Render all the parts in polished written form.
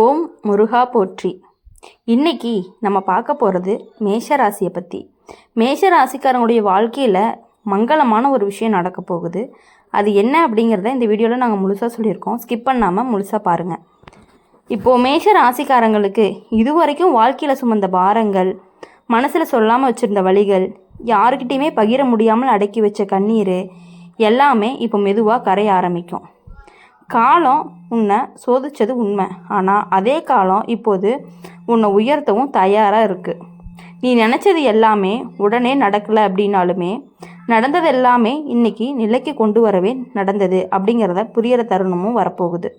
ஓம் முருகா போற்றி. இன்னைக்கு நம்ம பார்க்க போகிறது மேஷ ராசியை பற்றி. மேஷ ராசிக்காரங்களுடைய வாழ்க்கையில் மங்களமான ஒரு விஷயம் நடக்க போகுது. அது என்ன அப்படிங்கிறத இந்த வீடியோவில் நாங்கள் முழுசாக சொல்லியிருக்கோம். ஸ்கிப் பண்ணாமல் முழுசாக பாருங்கள். இப்போது மேஷ ராசிக்காரங்களுக்கு இதுவரைக்கும் வாழ்க்கையில் சுமந்த பாரங்கள், மனசில் சொல்லாமல் வச்சுருந்த வழிகள், யாருக்கிட்டையுமே பகிர முடியாமல் அடக்கி வச்ச கண்ணீர் எல்லாமே இப்போ மெதுவாக கரைய ஆரம்பிக்கும். காலம் உன்னை சோதித்தது உண்மை, ஆனால் அதே காலம் இப்போது உன்னை உயர்த்தவும் தயாராக இருக்குது. நீ நினச்சது எல்லாமே உடனே நடக்கலை அப்படின்னாலுமே நடந்தது எல்லாமே இன்னைக்கு நிலைக்கு கொண்டு வரவே நடந்தது அப்படிங்கிறத புரிகிற தருணமும் வரப்போகுது.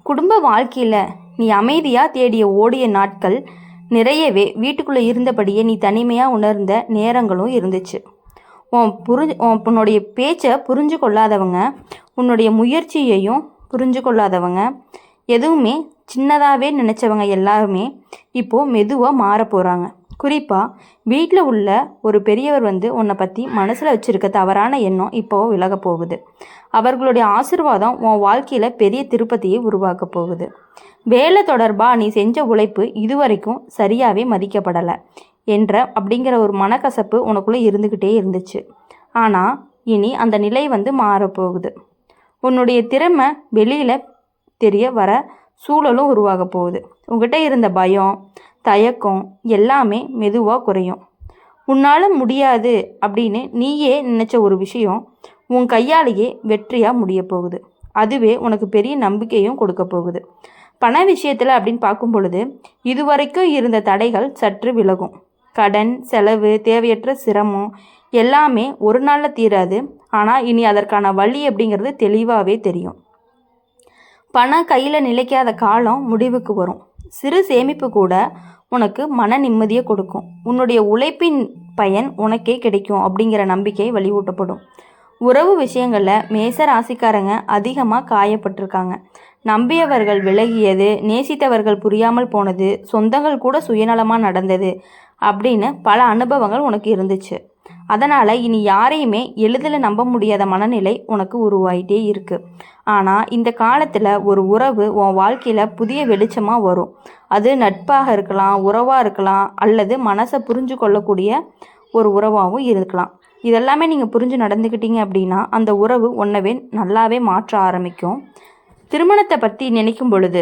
குடும்ப வாழ்க்கையில் நீ அமைதியாக தேடிய ஓடிய நாட்கள் நிறையவே வீட்டுக்குள்ளே இருந்தபடியே நீ தனிமையாக உணர்ந்த நேரங்களும் இருந்துச்சு. உன்னுடைய பேச்சை புரிஞ்சு கொள்ளாதவங்க, உன்னுடைய முயற்சியையும் புரிஞ்சு கொள்ளாதவங்க, எதுவுமே சின்னதாகவே நினச்சவங்க எல்லாருமே இப்போது மெதுவாக மாற போகிறாங்க. குறிப்பாக வீட்டில் உள்ள ஒரு பெரியவர் உன்னை பற்றி மனசில் வச்சுருக்க தவறான எண்ணம் இப்போது விலக போகுது. அவர்களுடைய ஆசீர்வாதம் உன் வாழ்க்கையில் பெரிய திருப்பதியை உருவாக்க போகுது. வேலை தொடர்பாக நீ செஞ்ச உழைப்பு இதுவரைக்கும் சரியாகவே மதிக்கப்படலை அப்படிங்கிற ஒரு மனக்கசப்பு உனக்குள்ளே இருந்துக்கிட்டே இருந்துச்சு. ஆனால் இனி அந்த நிலை மாறப்போகுது. உன்னுடைய திறமை வெளியில் தெரிய வர சூழலும் உருவாக போகுது. உங்ககிட்ட இருந்த பயம், தயக்கம் எல்லாமே மெதுவாக குறையும். உன்னால் முடியாது அப்படின்னு நீயே நினச்ச ஒரு விஷயம் உன் கையாலேயே வெற்றியாக முடிய போகுது. அதுவே உனக்கு பெரிய நம்பிக்கையும் கொடுக்க போகுது. பண விஷயத்தில் அப்படின்னு பார்க்கும் பொழுது இதுவரைக்கும் இருந்த தடைகள் சற்று விலகும். கடன், செலவு, தேவையற்ற சிரமம் எல்லாமே ஒரு நாளில் தீராது. ஆனால் இனி அதற்கான வழி அப்படிங்கிறது தெளிவாகவே தெரியும். பணம் கையில் நிலைக்காத காலம் முடிவுக்கு வரும். சிறு சேமிப்பு கூட உனக்கு மன நிம்மதியை கொடுக்கும். உன்னுடைய உழைப்பின் பயன் உனக்கே கிடைக்கும் அப்படிங்கிற நம்பிக்கை வலியூட்டப்படும். உறவு விஷயங்களில் மேச ராசிக்காரங்க அதிகமாக காயப்பட்டிருக்காங்க. நம்பியவர்கள் விலகியது, நேசித்தவர்கள் புரியாமல் போனது, சொந்தங்கள் கூட சுயநலமாக நடந்தது அப்படின்னு பல அனுபவங்கள் உனக்கு இருந்துச்சு. அதனால் இனி யாரையுமே எளிதில் நம்ப முடியாத மனநிலை உனக்கு உருவாயிட்டே இருக்குது. ஆனால் இந்த காலத்தில் ஒரு உறவு உன் வாழ்க்கையில் புதிய வெளிச்சமாக வரும். அது நட்பாக இருக்கலாம், உறவாக இருக்கலாம், அல்லது மனசை புரிஞ்சு கொள்ளக்கூடிய ஒரு உறவாகவும் இருக்கலாம். இதெல்லாமே நீங்கள் புரிஞ்சு நடந்துக்கிட்டீங்க அப்படின்னா அந்த உறவு ஒன்றவே நல்லாவே மாற்ற ஆரம்பிக்கும். திருமணத்தை பற்றி நினைக்கும் பொழுது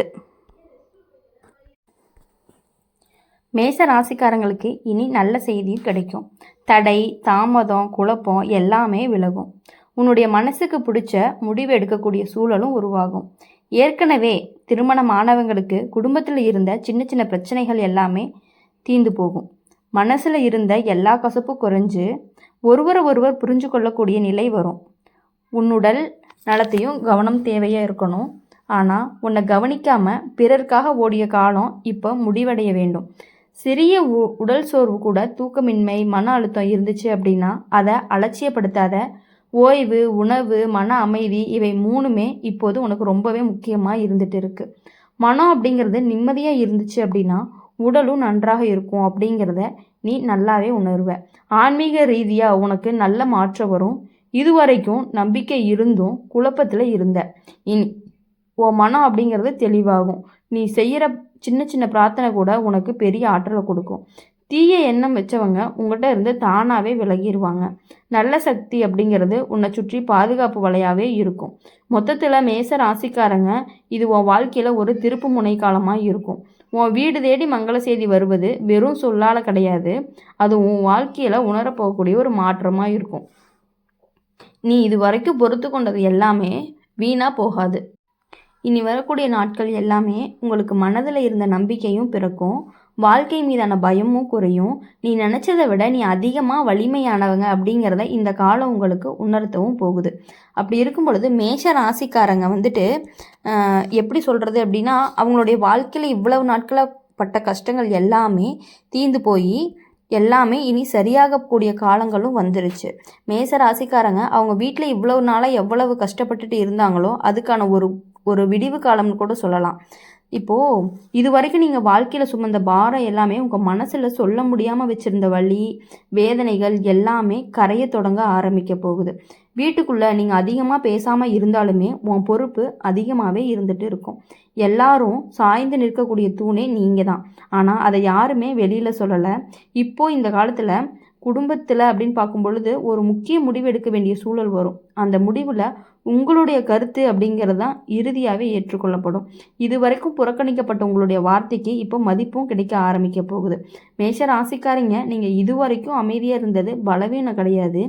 மேச ராசிக்காரங்களுக்கு இனி நல்ல செய்தியும் கிடைக்கும். தடை, தாமதம், குழப்பம் எல்லாமே விலகும். உன்னுடைய மனசுக்கு பிடிச்ச முடிவு எடுக்கக்கூடிய சூழலும் உருவாகும். ஏற்கனவே திருமணமானவங்களுக்கு குடும்பத்தில் இருந்த சின்ன சின்ன பிரச்சனைகள் எல்லாமே தீர்ந்து போகும். மனசில் இருந்த எல்லா கசப்பும் குறைஞ்சு ஒருவர் புரிஞ்சு கொள்ளக்கூடிய நிலை வரும். உன்னுடல் நலத்தையும் கவனம் தேவையாக இருக்கணும். ஆனால் உன்னை கவனிக்காமல் பிறருக்காக ஓடிய காலம் இப்போ முடிவடைய வேண்டும். சிறிய உடல் சோர்வு கூட, தூக்கமின்மை, மன அழுத்தம் இருந்துச்சு அப்படின்னா அதை அலட்சியப்படுத்தாத. ஓய்வு, உணவு, மன அமைதி இவை மூணுமே இப்போது உனக்கு ரொம்பவே முக்கியமாக இருந்துட்டு இருக்கு. மனம் அப்படிங்கிறது நிம்மதியாக இருந்துச்சு அப்படின்னா உடலும் நன்றாக இருக்கும் அப்படிங்கிறத நீ நல்லாவே உணர்வ. ஆன்மீக ரீதியாக உனக்கு நல்ல மாற்றம் வரும். இதுவரைக்கும் நம்பிக்கை இருந்தும் குழப்பத்தில் இருந்த இனி உன் மனம் அப்படிங்கிறது தெளிவாகும். நீ செய்கிற சின்ன சின்ன பிரார்த்தனை கூட உனக்கு பெரிய ஆற்றலை கொடுக்கும். தீய எண்ணம் வச்சவங்க உங்கள்கிட்ட இருந்து தானாகவே விலகிடுவாங்க. நல்ல சக்தி அப்படிங்கிறது உன்னை சுற்றி பாதுகாப்பு வலையாகவே இருக்கும். மொத்தத்தில் மேச ராசிக்காரங்க இது உன் வாழ்க்கையில் ஒரு திருப்பு முனை காலமாக இருக்கும். உன் வீடு தேடி மங்கள செய்தி வருவது வெறும் சொல்லால் கிடையாது, அது உன் வாழ்க்கையில் உணரப்போகக்கூடிய ஒரு மாற்றமாக இருக்கும். நீ இது வரைக்கும் பொறுத்து கொண்டது எல்லாமே வீணாக போகாது. இனி வரக்கூடிய நாட்கள் எல்லாமே உங்களுக்கு மனதில் இருந்த நம்பிக்கையும் பிறக்கும். வாழ்க்கை மீதான பயமும் குறையும். நீ நினச்சதை விட நீ அதிகமாக வலிமையானவங்க அப்படிங்கிறத இந்த காலம் உங்களுக்கு உணர்த்தவும் போகுது. அப்படி இருக்கும் பொழுது மேஷ ராசிக்காரங்க எப்படி சொல்கிறது அப்படின்னா அவங்களுடைய வாழ்க்கையில் இவ்வளவு நாட்களில் பட்ட கஷ்டங்கள் எல்லாமே தீர்ந்து போய் எல்லாமே இனி சரியாகக்கூடிய காலங்களும் வந்துருச்சு. மேச ராசிக்காரங்க அவங்க வீட்டில் இவ்வளவு நாளாக எவ்வளவு கஷ்டப்பட்டுட்டு இருந்தாங்களோ அதுக்கான ஒரு விடிவு காலம்னு கூட சொல்லலாம். இப்போது இது வரைக்கும் நீங்கள் வாழ்க்கையில் சுமந்த பாரம் எல்லாமே உங்கள் மனசில் சொல்ல முடியாமல் வச்சுருந்த வலி வேதனைகள் எல்லாமே கரைய தொடங்க ஆரம்பிக்க போகுது. வீட்டுக்குள்ளே நீங்கள் அதிகமாக பேசாமல் இருந்தாலுமே உன் பொறுப்பு அதிகமாகவே இருந்துட்டு இருக்கும். எல்லாரும் சாய்ந்து நிற்கக்கூடிய தூணே நீங்கள் தான். ஆனால் அதை யாருமே வெளியில் சொல்லலை. இப்போது இந்த காலத்தில் குடும்பத்தில் அப்படின்னு பார்க்கும் பொழுது ஒரு முக்கிய முடிவு எடுக்க வேண்டிய சூழல் வரும். அந்த முடிவில் உங்களுடைய கருத்து அப்படிங்கிறது தான் இறுதியாகவே ஏற்றுக்கொள்ளப்படும். இது வரைக்கும் புறக்கணிக்கப்பட்ட உங்களுடைய வார்த்தைக்கு இப்போ மதிப்பும் கிடைக்க ஆரம்பிக்க போகுது. மேஷ ராசிக்காரங்க, நீங்கள் இதுவரைக்கும் அமைதியாக இருந்தது பலவீனம் கிடையாது.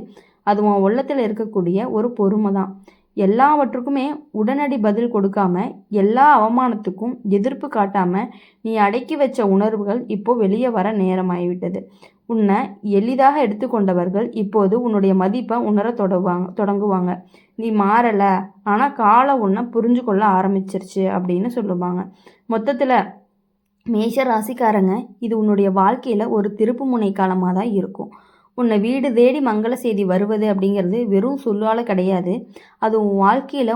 அது உன் உள்ளத்தில் இருக்கக்கூடிய ஒரு பொறுமை தான். எல்லாவற்றுக்குமே உடனடி பதில் கொடுக்காம, எல்லா அவமானத்துக்கும் எதிர்ப்பு காட்டாம நீ அடக்கி வச்ச உணர்வுகள் இப்போ வெளியே வர நேரமாகிவிட்டது. உன்னை எளிதாக எடுத்துக்கொண்டவர்கள் இப்போது உன்னுடைய மதிப்பை உணர தொடங்குவாங்க. நீ மாறலை, ஆனால் காலம் உன்னை புரிஞ்சு கொள்ள ஆரம்பிச்சிருச்சு அப்படின்னு சொல்லுவாங்க. மொத்தத்தில் மேஷ ராசிக்காரங்க, இது உன்னுடைய வாழ்க்கையில் ஒரு திருப்பு முனை காலமாக தான் இருக்கும். உன்னை வீடு தேடி மங்கள செய்தி வருவது அப்படிங்கிறது வெறும் சொல்லால் கிடையாது. அது உன் வாழ்க்கையில்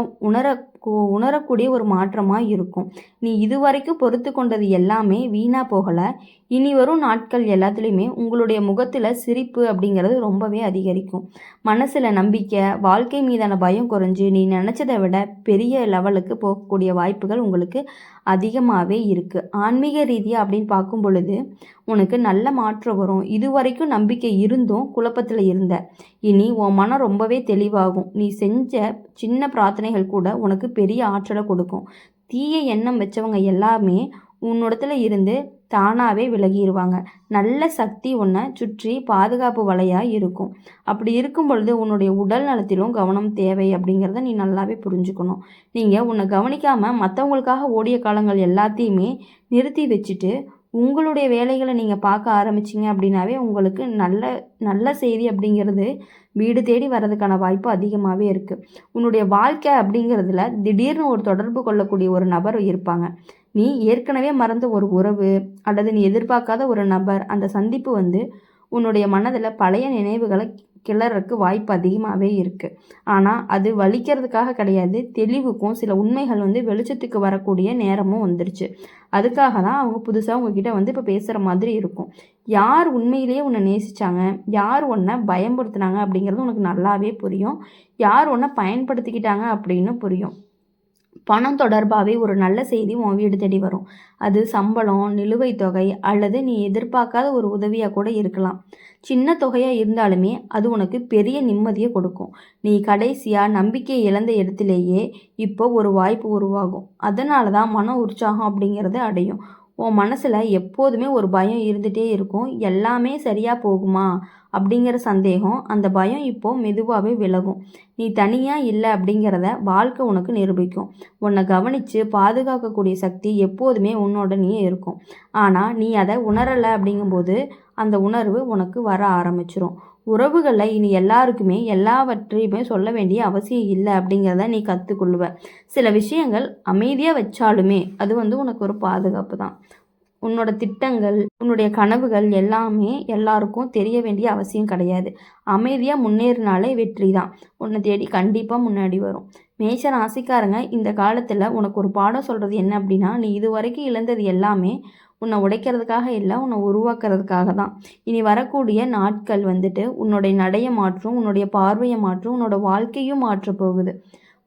உணரக்கூடிய ஒரு மாற்றமாக இருக்கும். நீ இதுவரைக்கும் பொறுத்து கொண்டது எல்லாமே வீணாக போகலை. இனி வரும் நாட்கள் எல்லாத்துலேயுமே உங்களுடைய முகத்தில் சிரிப்பு அப்படிங்கிறது ரொம்பவே அதிகரிக்கும். மனசில் நம்பிக்கை, வாழ்க்கை மீதான பயம் குறைஞ்சி நீ நினச்சதை விட பெரிய லெவலுக்கு போகக்கூடிய வாய்ப்புகள் உங்களுக்கு அதிகமாகவே இருக்குது. ஆன்மீக ரீதியாக அப்படின்னு பார்க்கும் பொழுது உனக்கு நல்ல மாற்றம் வரும். இதுவரைக்கும் நம்பிக்கை இருந்தும் குழப்பத்தில் இருந்த, இனி உன் மனம் ரொம்பவே தெளிவாகும். நீ செஞ்ச சின்ன பிரார்த்தனைகள் கூட உனக்கு பெரிய ஆற்றலை கொடுக்கும். தீய எண்ணம் வச்சவங்க எல்லாமே உன்னிடத்துல இருந்து தானாகவே விலகிடுவாங்க. நல்ல சக்தி உன்னை சுற்றி பாதுகாப்பு வலையாக இருக்கும். அப்படி இருக்கும் பொழுது உன்னுடைய உடல் நலத்திலும் கவனம் தேவை அப்படிங்கிறத நீ நல்லாவே புரிஞ்சுக்கணும். நீங்கள் உன்னை கவனிக்காமல் மற்றவங்களுக்காக ஓடிய காலங்கள் எல்லாத்தையுமே நிறுத்தி வச்சுட்டு உங்களுடைய வேலைகளை நீங்கள் பார்க்க ஆரம்பிச்சிங்க அப்படின்னாவே உங்களுக்கு நல்ல நல்ல செய்தி அப்படிங்கிறது வீடு தேடி வர்றதுக்கான வாய்ப்பு அதிகமாகவே இருக்குது. உன்னுடைய வாழ்க்கை அப்படிங்கிறதுல திடீர்னு ஒரு தொடர்பு கொள்ளக்கூடிய ஒரு நபர் இருப்பாங்க. நீ ஏற்கனவே மறந்த ஒரு உறவு அல்லது நீ எதிர்பார்க்காத ஒரு நபர், அந்த சந்திப்பு உன்னுடைய மனதில் பழைய நினைவுகளை கிளறதுக்கு வாய்ப்பு அதிகமாகவே இருக்குது. ஆனால் அது வலிக்கிறதுக்காக கிடையாது, தெளிவுக்கும் சில உண்மைகள் வெளிச்சத்துக்கு வரக்கூடிய நேரமும் வந்துருச்சு. அதுக்காக தான் அவங்க புதுசாக உங்ககிட்ட இப்போ பேசுகிற மாதிரி இருக்கும். யார் உண்மையிலேயே உன்னை நேசித்தாங்க, யார் உன்னை பயன்படுத்தினாங்க அப்படிங்கிறது உனக்கு நல்லாவே புரியும். யார் உன்னை பயன்படுத்திக்கிட்டாங்க அப்படின்னு புரியும். பணம் தொடர்பாகவே ஒரு நல்ல செய்தி உன் வீடு தேடி வரும். அது சம்பளம், நிலுவைத் தொகை அல்லது நீ எதிர்பார்க்காத ஒரு உதவியாக கூட இருக்கலாம். சின்ன தொகையாக இருந்தாலுமே அது உனக்கு பெரிய நிம்மதியை கொடுக்கும். நீ கடைசியாக நம்பிக்கை இழந்த இடத்துலையே இப்போ ஒரு வாய்ப்பு உருவாகும். அதனால தான் மன உற்சாகம் அப்படிங்கிறது அடையும். உன் மனசில் எப்போதுமே ஒரு பயம் இருந்துகிட்டே இருக்கும். எல்லாமே சரியாக போகுமா அப்படிங்கிற சந்தேகம், அந்த பயம் இப்போது மெதுவாகவே விலகும். நீ தனியாக இல்லை அப்படிங்கிறத வாழ்க்கை உனக்கு நிரூபிக்கும். உன்னை கவனித்து பாதுகாக்கக்கூடிய சக்தி எப்போதுமே உன்னோடனே இருக்கும். ஆனால் நீ அதை உணரலை அப்படிங்கும்போது அந்த உணர்வு உனக்கு வர ஆரம்பிச்சிரும். உறவுகளில் இனி எல்லாருக்குமே எல்லாவற்றையுமே சொல்ல வேண்டிய அவசியம் இல்லை அப்படிங்கிறத நீ கற்றுக்கொள்ளுவ. சில விஷயங்கள் அமைதியாக வச்சாலுமே அது உனக்கு ஒரு பாதுகாப்பு தான். உன்னோட திட்டங்கள், உன்னுடைய கனவுகள் எல்லாமே எல்லாருக்கும் தெரிய வேண்டிய அவசியம் கிடையாது. அமைதியாக முன்னேறினாலே வெற்றி தான். உன்னை தேடி கண்டிப்பாக முன்னாடி வரும். மேஷ ராசிக்காரங்க, இந்த காலத்தில் உனக்கு ஒரு பாடம் சொல்கிறது என்ன அப்படின்னா, நீ இது வரைக்கும் இழந்தது எல்லாமே உன்னை உடைக்கிறதுக்காக இல்லை, உன்னை உருவாக்குறதுக்காக தான். இனி வரக்கூடிய நாட்கள் உன்னுடைய நடையை மாற்றும், உன்னுடைய பார்வையை மாற்றும், உன்னோட வாழ்க்கையும் மாற்ற போகுது.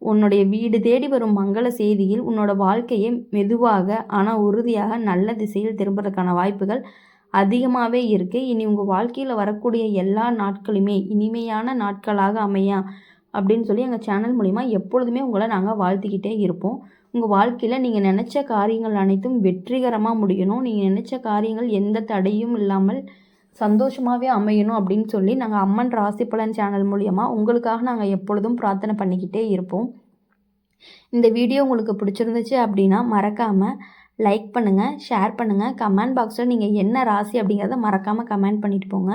உன்னுடைய வீடு தேடி வரும் மங்கள செய்தியில் உன்னோட வாழ்க்கையை மெதுவாக ஆனால் உறுதியாக நல்ல திசையில் திரும்புறதுக்கான வாய்ப்புகள் அதிகமாகவே இருக்குது. இனி உங்கள் வாழ்க்கையில் வரக்கூடிய எல்லா நாட்களுமே இனிமையான நாட்களாக அமையா அப்படின்னு சொல்லி எங்கள் சேனல் மூலிமா எப்பொழுதுமே உங்களை நாங்கள் வாழ்த்திக்கிட்டே இருப்போம். உங்கள் வாழ்க்கையில் நீங்கள் நினச்ச காரியங்கள் அனைத்தும் வெற்றிகரமாக முடியணும். நீங்கள் நினச்ச காரியங்கள் எந்த தடையும் இல்லாமல் சந்தோஷமாகவே அமையணும் அப்படின்னு சொல்லி நாங்கள் அம்மன் ராசி பலன் சேனல் மூலியமாக உங்களுக்காக நாங்கள் எப்பொழுதும் பிரார்த்தனை பண்ணிக்கிட்டே இருப்போம். இந்த வீடியோ உங்களுக்கு பிடிச்சிருந்துச்சு அப்படின்னா மறக்காமல் லைக் பண்ணுங்கள், ஷேர் பண்ணுங்கள். கமெண்ட் பாக்ஸில் நீங்கள் என்ன ராசி அப்படிங்கிறத மறக்காமல் கமெண்ட் பண்ணிட்டு போங்க.